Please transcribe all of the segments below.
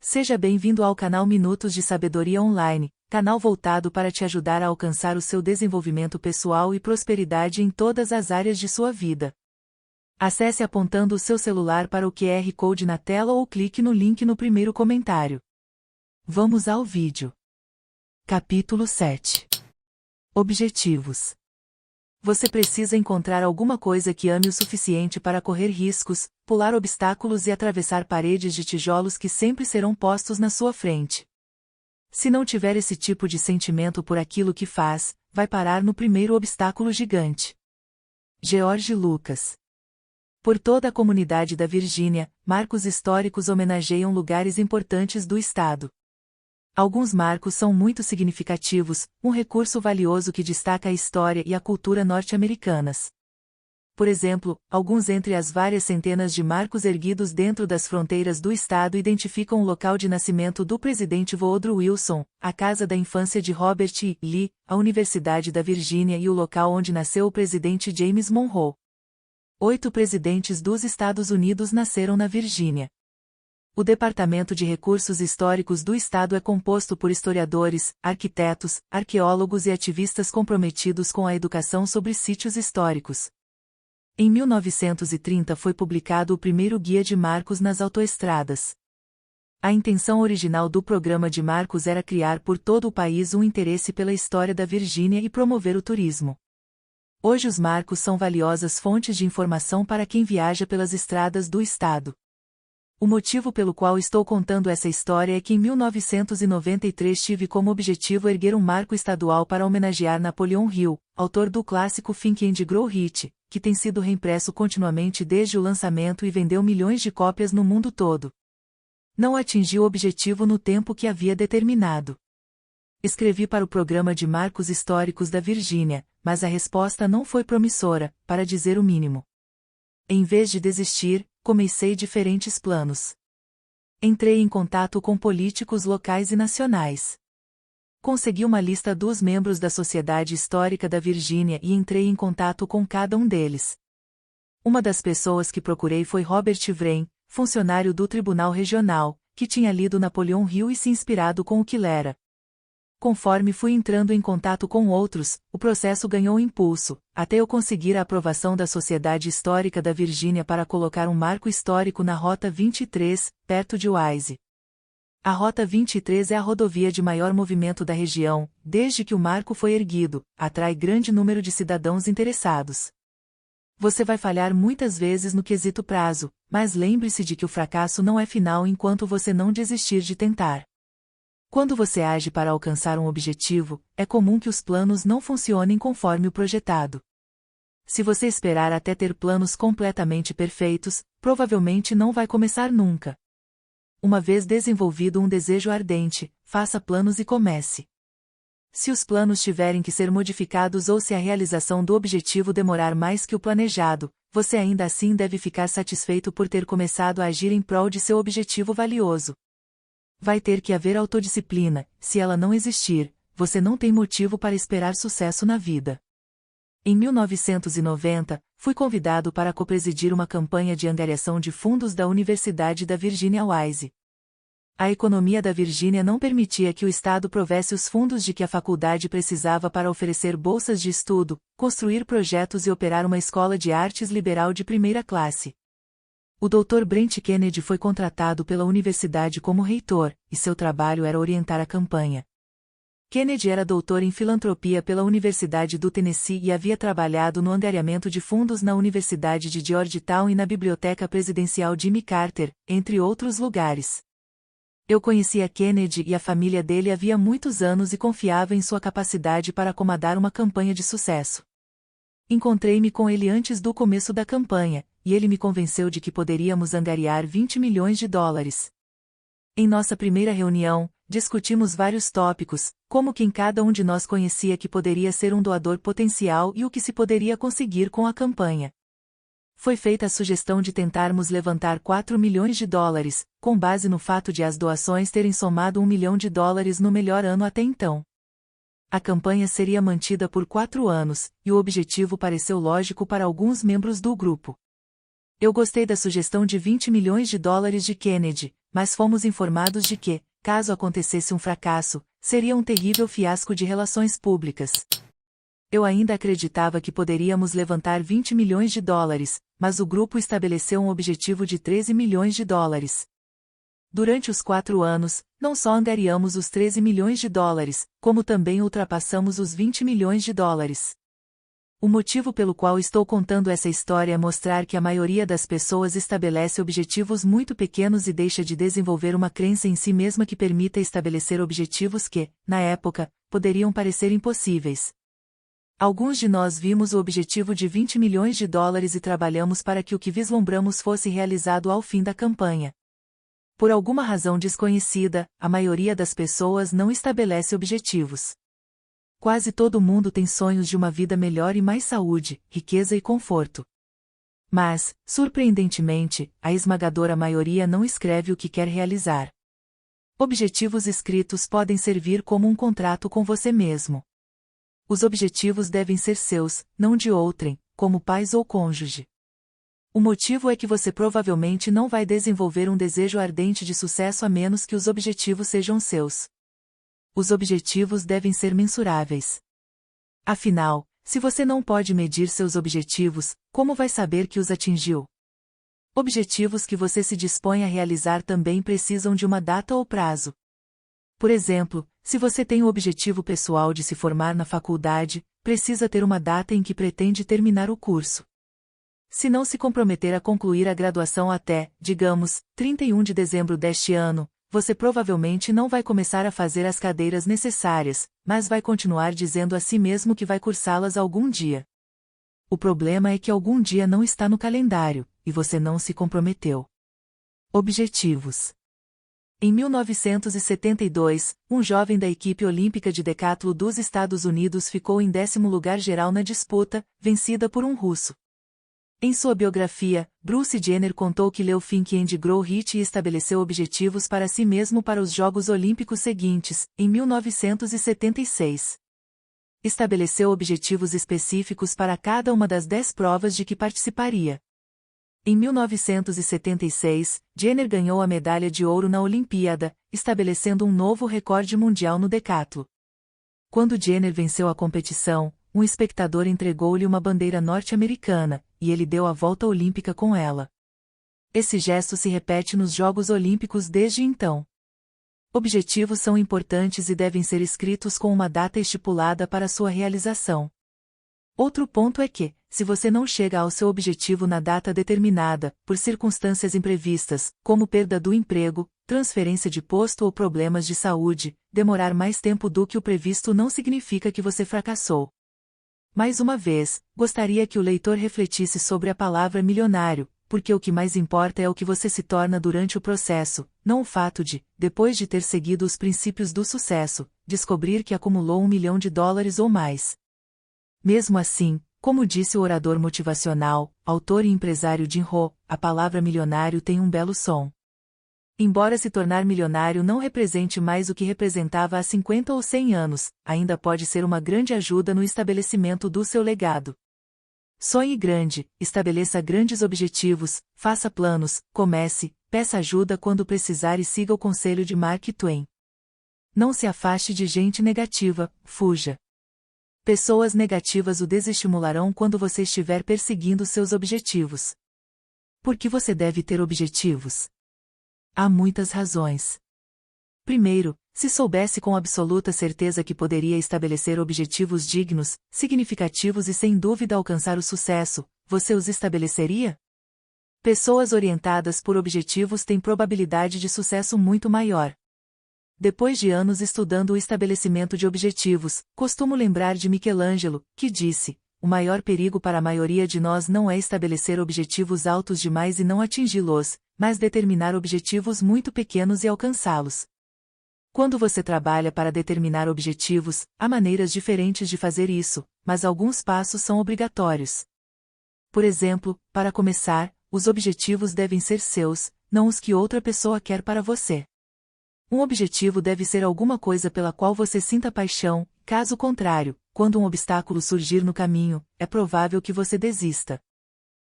Seja bem-vindo ao canal Minutos de Sabedoria Online, canal voltado para te ajudar a alcançar o seu desenvolvimento pessoal e prosperidade em todas as áreas de sua vida. Acesse apontando o seu celular para o QR Code na tela ou clique no link no primeiro comentário. Vamos ao vídeo. Capítulo 7. Objetivos. Você precisa encontrar alguma coisa que ame o suficiente para correr riscos, pular obstáculos e atravessar paredes de tijolos que sempre serão postos na sua frente. Se não tiver esse tipo de sentimento por aquilo que faz, vai parar no primeiro obstáculo gigante. George Lucas. Por toda a comunidade da Virgínia, marcos históricos homenageiam lugares importantes do estado. Alguns marcos são muito significativos, um recurso valioso que destaca a história e a cultura norte-americanas. Por exemplo, alguns entre as várias centenas de marcos erguidos dentro das fronteiras do estado identificam o local de nascimento do presidente Woodrow Wilson, a casa da infância de Robert E. Lee, a Universidade da Virgínia e o local onde nasceu o presidente James Monroe. 8 presidentes dos Estados Unidos nasceram na Virgínia. O Departamento de Recursos Históricos do Estado é composto por historiadores, arquitetos, arqueólogos e ativistas comprometidos com a educação sobre sítios históricos. Em 1930 foi publicado o primeiro Guia de Marcos nas autoestradas. A intenção original do programa de marcos era criar por todo o país um interesse pela história da Virgínia e promover o turismo. Hoje os marcos são valiosas fontes de informação para quem viaja pelas estradas do estado. O motivo pelo qual estou contando essa história é que em 1993 tive como objetivo erguer um marco estadual para homenagear Napoleon Hill, autor do clássico Think and Grow Rich, que tem sido reimpresso continuamente desde o lançamento e vendeu milhões de cópias no mundo todo. Não atingi o objetivo no tempo que havia determinado. Escrevi para o programa de marcos históricos da Virgínia, mas a resposta não foi promissora, para dizer o mínimo. Em vez de desistir, comecei diferentes planos. Entrei em contato com políticos locais e nacionais. Consegui uma lista dos membros da Sociedade Histórica da Virgínia e entrei em contato com cada um deles. Uma das pessoas que procurei foi Robert Vrain, funcionário do Tribunal Regional, que tinha lido Napoleon Hill e se inspirado com o que lera. Conforme fui entrando em contato com outros, o processo ganhou impulso, até eu conseguir a aprovação da Sociedade Histórica da Virgínia para colocar um marco histórico na Rota 23, perto de Wise. A Rota 23 é a rodovia de maior movimento da região, desde que o marco foi erguido, atrai grande número de cidadãos interessados. Você vai falhar muitas vezes no quesito prazo, mas lembre-se de que o fracasso não é final enquanto você não desistir de tentar. Quando você age para alcançar um objetivo, é comum que os planos não funcionem conforme o projetado. Se você esperar até ter planos completamente perfeitos, provavelmente não vai começar nunca. Uma vez desenvolvido um desejo ardente, faça planos e comece. Se os planos tiverem que ser modificados ou se a realização do objetivo demorar mais que o planejado, você ainda assim deve ficar satisfeito por ter começado a agir em prol de seu objetivo valioso. Vai ter que haver autodisciplina, se ela não existir, você não tem motivo para esperar sucesso na vida. Em 1990, fui convidado para copresidir uma campanha de angariação de fundos da Universidade da Virgínia Wise. A economia da Virgínia não permitia que o Estado provesse os fundos de que a faculdade precisava para oferecer bolsas de estudo, construir projetos e operar uma escola de artes liberal de primeira classe. O Dr. Brent Kennedy foi contratado pela universidade como reitor, e seu trabalho era orientar a campanha. Kennedy era doutor em filantropia pela Universidade do Tennessee e havia trabalhado no angariamento de fundos na Universidade de Georgetown e na Biblioteca Presidencial Jimmy Carter, entre outros lugares. Eu conhecia Kennedy e a família dele havia muitos anos e confiava em sua capacidade para comandar uma campanha de sucesso. Encontrei-me com ele antes do começo da campanha, e ele me convenceu de que poderíamos angariar $20 milhões. Em nossa primeira reunião, discutimos vários tópicos, como quem cada um de nós conhecia que poderia ser um doador potencial e o que se poderia conseguir com a campanha. Foi feita a sugestão de tentarmos levantar $4 milhões, com base no fato de as doações terem somado $1 milhão no melhor ano até então. A campanha seria mantida por 4 anos, e o objetivo pareceu lógico para alguns membros do grupo. Eu gostei da sugestão de $20 milhões de Kennedy, mas fomos informados de que, caso acontecesse um fracasso, seria um terrível fiasco de relações públicas. Eu ainda acreditava que poderíamos levantar 20 milhões de dólares, mas o grupo estabeleceu um objetivo de 13 milhões de dólares. Durante os 4 anos, não só angariamos os 13 milhões de dólares, como também ultrapassamos os 20 milhões de dólares. O motivo pelo qual estou contando essa história é mostrar que a maioria das pessoas estabelece objetivos muito pequenos e deixa de desenvolver uma crença em si mesma que permita estabelecer objetivos que, na época, poderiam parecer impossíveis. Alguns de nós vimos o objetivo de 20 milhões de dólares e trabalhamos para que o que vislumbramos fosse realizado ao fim da campanha. Por alguma razão desconhecida, a maioria das pessoas não estabelece objetivos. Quase todo mundo tem sonhos de uma vida melhor e mais saúde, riqueza e conforto. Mas, surpreendentemente, a esmagadora maioria não escreve o que quer realizar. Objetivos escritos podem servir como um contrato com você mesmo. Os objetivos devem ser seus, não de outrem, como pais ou cônjuge. O motivo é que você provavelmente não vai desenvolver um desejo ardente de sucesso a menos que os objetivos sejam seus. Os objetivos devem ser mensuráveis. Afinal, se você não pode medir seus objetivos, como vai saber que os atingiu? Objetivos que você se dispõe a realizar também precisam de uma data ou prazo. Por exemplo, se você tem o objetivo pessoal de se formar na faculdade, precisa ter uma data em que pretende terminar o curso. Se não se comprometer a concluir a graduação até, digamos, 31 de dezembro deste ano, você provavelmente não vai começar a fazer as cadeiras necessárias, mas vai continuar dizendo a si mesmo que vai cursá-las algum dia. O problema é que algum dia não está no calendário, e você não se comprometeu. Objetivos. Em 1972, um jovem da equipe olímpica de decatlo dos Estados Unidos ficou em 10º lugar geral na disputa, vencida por um russo. Em sua biografia, Bruce Jenner contou que leu Think and Grow Rich e estabeleceu objetivos para si mesmo para os Jogos Olímpicos seguintes, em 1976. Estabeleceu objetivos específicos para cada uma das 10 provas de que participaria. Em 1976, Jenner ganhou a medalha de ouro na Olimpíada, estabelecendo um novo recorde mundial no decatlo. Quando Jenner venceu a competição, um espectador entregou-lhe uma bandeira norte-americana, e ele deu a volta olímpica com ela. Esse gesto se repete nos Jogos Olímpicos desde então. Objetivos são importantes e devem ser escritos com uma data estipulada para sua realização. Outro ponto é que, se você não chega ao seu objetivo na data determinada, por circunstâncias imprevistas, como perda do emprego, transferência de posto ou problemas de saúde, demorar mais tempo do que o previsto não significa que você fracassou. Mais uma vez, gostaria que o leitor refletisse sobre a palavra milionário, porque o que mais importa é o que você se torna durante o processo, não o fato de, depois de ter seguido os princípios do sucesso, descobrir que acumulou $1 milhão ou mais. Mesmo assim, como disse o orador motivacional, autor e empresário Jim Rohn, a palavra milionário tem um belo som. Embora se tornar milionário não represente mais o que representava há 50 ou 100 anos, ainda pode ser uma grande ajuda no estabelecimento do seu legado. Sonhe grande, estabeleça grandes objetivos, faça planos, comece, peça ajuda quando precisar e siga o conselho de Mark Twain. Não se afaste de gente negativa, fuja. Pessoas negativas o desestimularão quando você estiver perseguindo seus objetivos. Por que você deve ter objetivos? Há muitas razões. Primeiro, se soubesse com absoluta certeza que poderia estabelecer objetivos dignos, significativos e sem dúvida alcançar o sucesso, você os estabeleceria? Pessoas orientadas por objetivos têm probabilidade de sucesso muito maior. Depois de anos estudando o estabelecimento de objetivos, costumo lembrar de Michelangelo, que disse: o maior perigo para a maioria de nós não é estabelecer objetivos altos demais e não atingi-los, mas determinar objetivos muito pequenos e alcançá-los. Quando você trabalha para determinar objetivos, há maneiras diferentes de fazer isso, mas alguns passos são obrigatórios. Por exemplo, para começar, os objetivos devem ser seus, não os que outra pessoa quer para você. Um objetivo deve ser alguma coisa pela qual você sinta paixão, caso contrário, quando um obstáculo surgir no caminho, é provável que você desista.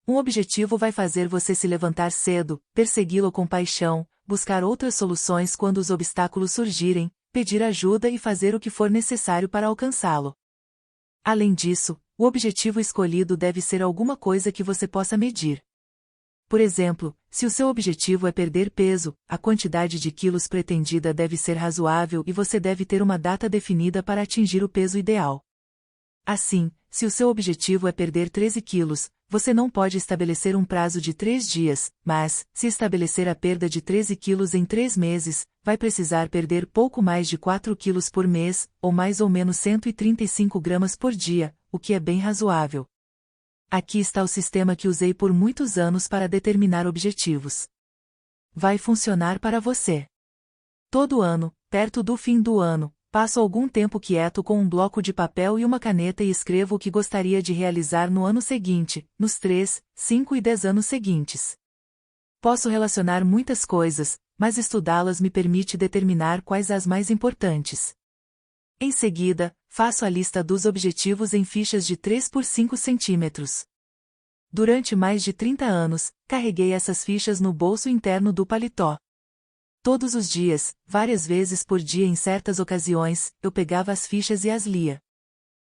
Um objetivo vai fazer você se levantar cedo, persegui-lo com paixão, buscar outras soluções quando os obstáculos surgirem, pedir ajuda e fazer o que for necessário para alcançá-lo. Além disso, o objetivo escolhido deve ser alguma coisa que você possa medir. Por exemplo, se o seu objetivo é perder peso, a quantidade de quilos pretendida deve ser razoável e você deve ter uma data definida para atingir o peso ideal. Assim, se o seu objetivo é perder 13 quilos, você não pode estabelecer um prazo de 3 dias, mas, se estabelecer a perda de 13 quilos em 3 meses, vai precisar perder pouco mais de 4 quilos por mês, ou mais ou menos 135 gramas por dia, o que é bem razoável. Aqui está o sistema que usei por muitos anos para determinar objetivos. Vai funcionar para você. Todo ano, perto do fim do ano, passo algum tempo quieto com um bloco de papel e uma caneta e escrevo o que gostaria de realizar no ano seguinte, nos 3, 5 e 10 anos seguintes. Posso relacionar muitas coisas, mas estudá-las me permite determinar quais as mais importantes. Em seguida, faço a lista dos objetivos em fichas de 3 por 5 centímetros. Durante mais de 30 anos, carreguei essas fichas no bolso interno do paletó. Todos os dias, várias vezes por dia em certas ocasiões, eu pegava as fichas e as lia.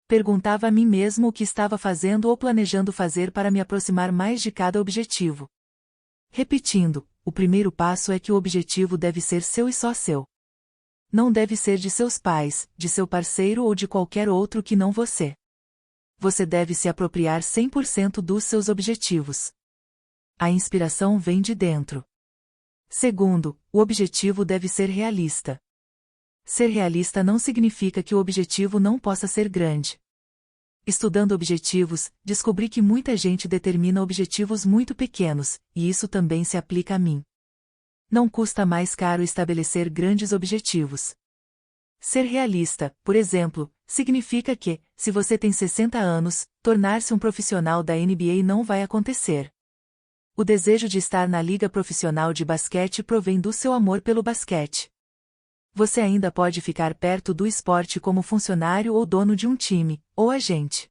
Perguntava a mim mesmo o que estava fazendo ou planejando fazer para me aproximar mais de cada objetivo. Repetindo, o primeiro passo é que o objetivo deve ser seu e só seu. Não deve ser de seus pais, de seu parceiro ou de qualquer outro que não você. Você deve se apropriar 100% dos seus objetivos. A inspiração vem de dentro. Segundo, o objetivo deve ser realista. Ser realista não significa que o objetivo não possa ser grande. Estudando objetivos, descobri que muita gente determina objetivos muito pequenos, e isso também se aplica a mim. Não custa mais caro estabelecer grandes objetivos. Ser realista, por exemplo, significa que, se você tem 60 anos, tornar-se um profissional da NBA não vai acontecer. O desejo de estar na liga profissional de basquete provém do seu amor pelo basquete. Você ainda pode ficar perto do esporte como funcionário ou dono de um time, ou agente.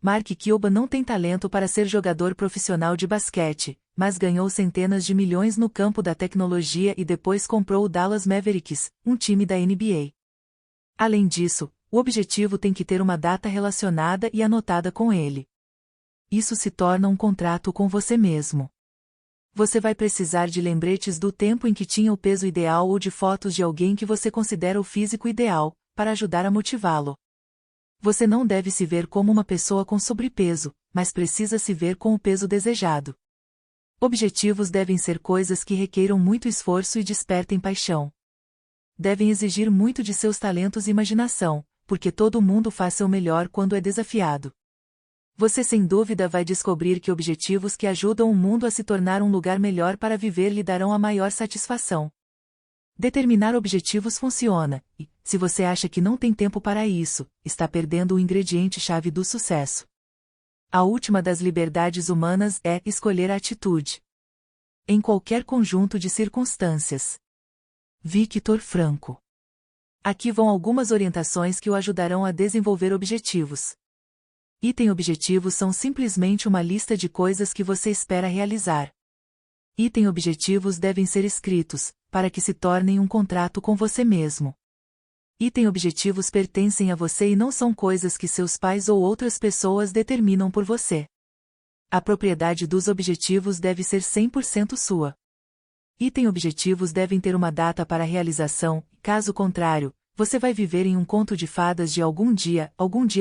Mark Cuban não tem talento para ser jogador profissional de basquete, mas ganhou centenas de milhões no campo da tecnologia e depois comprou o Dallas Mavericks, um time da NBA. Além disso, o objetivo tem que ter uma data relacionada e anotada com ele. Isso se torna um contrato com você mesmo. Você vai precisar de lembretes do tempo em que tinha o peso ideal ou de fotos de alguém que você considera o físico ideal, para ajudar a motivá-lo. Você não deve se ver como uma pessoa com sobrepeso, mas precisa se ver com o peso desejado. Objetivos devem ser coisas que requeiram muito esforço e despertem paixão. Devem exigir muito de seus talentos e imaginação, porque todo mundo faz seu melhor quando é desafiado. Você sem dúvida vai descobrir que objetivos que ajudam o mundo a se tornar um lugar melhor para viver lhe darão a maior satisfação. Determinar objetivos funciona, e, se você acha que não tem tempo para isso, está perdendo o ingrediente-chave do sucesso. A última das liberdades humanas é escolher a atitude. Em qualquer conjunto de circunstâncias. Victor Frankl. Aqui vão algumas orientações que o ajudarão a desenvolver objetivos. Item objetivos são simplesmente uma lista de coisas que você espera realizar. Item objetivos devem ser escritos, para que se tornem um contrato com você mesmo. Item objetivos pertencem a você e não são coisas que seus pais ou outras pessoas determinam por você. A propriedade dos objetivos deve ser 100% sua. Item objetivos devem ter uma data para realização, caso contrário, você vai viver em um conto de fadas de algum dia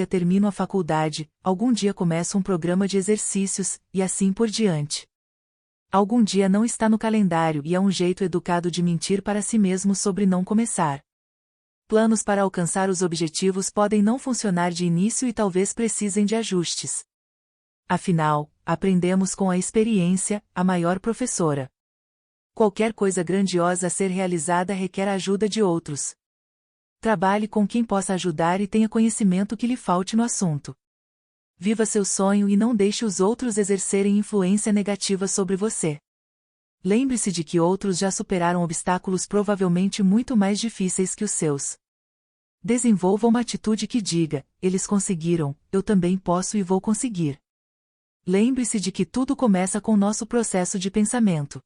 termino a faculdade, algum dia começo um programa de exercícios, e assim por diante. Algum dia não está no calendário e é um jeito educado de mentir para si mesmo sobre não começar. Planos para alcançar os objetivos podem não funcionar de início e talvez precisem de ajustes. Afinal, aprendemos com a experiência, a maior professora. Qualquer coisa grandiosa a ser realizada requer a ajuda de outros. Trabalhe com quem possa ajudar e tenha conhecimento que lhe falte no assunto. Viva seu sonho e não deixe os outros exercerem influência negativa sobre você. Lembre-se de que outros já superaram obstáculos provavelmente muito mais difíceis que os seus. Desenvolva uma atitude que diga: eles conseguiram, eu também posso e vou conseguir. Lembre-se de que tudo começa com nosso processo de pensamento.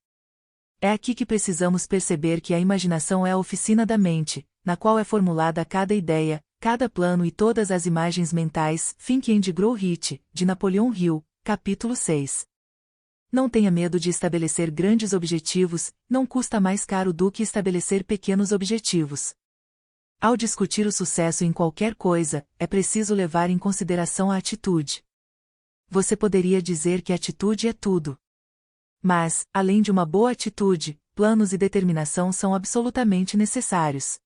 É aqui que precisamos perceber que a imaginação é a oficina da mente, na qual é formulada cada ideia, cada plano e todas as imagens mentais. Think and Grow Rich, de Napoleon Hill, capítulo 6. Não tenha medo de estabelecer grandes objetivos, não custa mais caro do que estabelecer pequenos objetivos. Ao discutir o sucesso em qualquer coisa, é preciso levar em consideração a atitude. Você poderia dizer que atitude é tudo. Mas, além de uma boa atitude, planos e determinação são absolutamente necessários.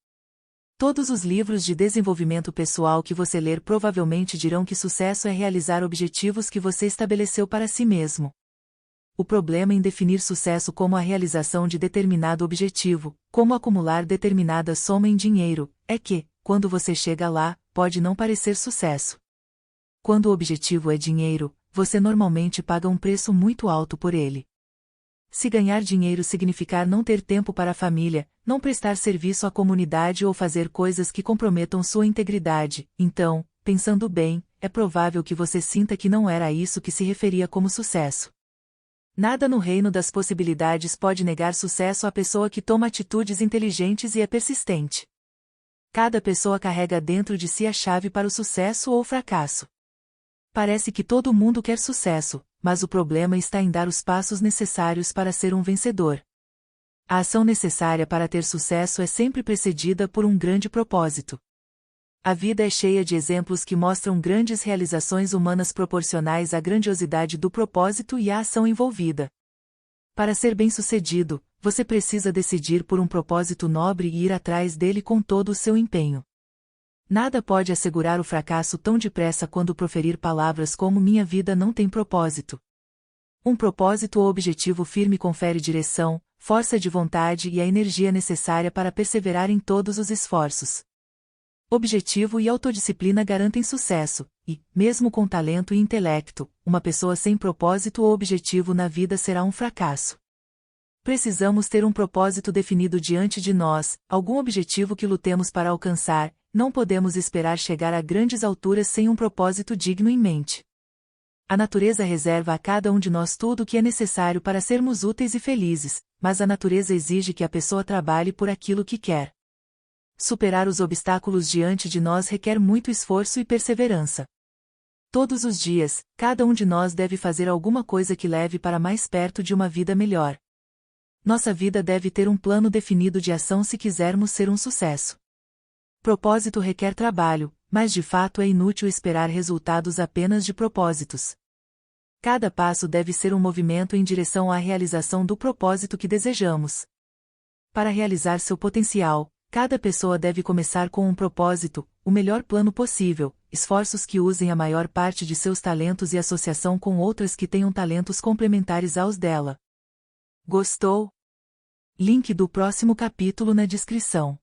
Todos os livros de desenvolvimento pessoal que você ler provavelmente dirão que sucesso é realizar objetivos que você estabeleceu para si mesmo. O problema em definir sucesso como a realização de determinado objetivo, como acumular determinada soma em dinheiro, é que, quando você chega lá, pode não parecer sucesso. Quando o objetivo é dinheiro, você normalmente paga um preço muito alto por ele. Se ganhar dinheiro significar não ter tempo para a família, não prestar serviço à comunidade ou fazer coisas que comprometam sua integridade, então, pensando bem, é provável que você sinta que não era a isso que se referia como sucesso. Nada no reino das possibilidades pode negar sucesso à pessoa que toma atitudes inteligentes e é persistente. Cada pessoa carrega dentro de si a chave para o sucesso ou fracasso. Parece que todo mundo quer sucesso, mas o problema está em dar os passos necessários para ser um vencedor. A ação necessária para ter sucesso é sempre precedida por um grande propósito. A vida é cheia de exemplos que mostram grandes realizações humanas proporcionais à grandiosidade do propósito e à ação envolvida. Para ser bem-sucedido, você precisa decidir por um propósito nobre e ir atrás dele com todo o seu empenho. Nada pode assegurar o fracasso tão depressa quanto proferir palavras como minha vida não tem propósito. Um propósito ou objetivo firme confere direção, força de vontade e a energia necessária para perseverar em todos os esforços. Objetivo e autodisciplina garantem sucesso, e, mesmo com talento e intelecto, uma pessoa sem propósito ou objetivo na vida será um fracasso. Precisamos ter um propósito definido diante de nós, algum objetivo que lutemos para alcançar. Não podemos esperar chegar a grandes alturas sem um propósito digno em mente. A natureza reserva a cada um de nós tudo o que é necessário para sermos úteis e felizes, mas a natureza exige que a pessoa trabalhe por aquilo que quer. Superar os obstáculos diante de nós requer muito esforço e perseverança. Todos os dias, cada um de nós deve fazer alguma coisa que leve para mais perto de uma vida melhor. Nossa vida deve ter um plano definido de ação se quisermos ser um sucesso. Propósito requer trabalho, mas de fato é inútil esperar resultados apenas de propósitos. Cada passo deve ser um movimento em direção à realização do propósito que desejamos. Para realizar seu potencial, cada pessoa deve começar com um propósito, o melhor plano possível, esforços que usem a maior parte de seus talentos e associação com outras que tenham talentos complementares aos dela. Gostou? Link do próximo capítulo na descrição.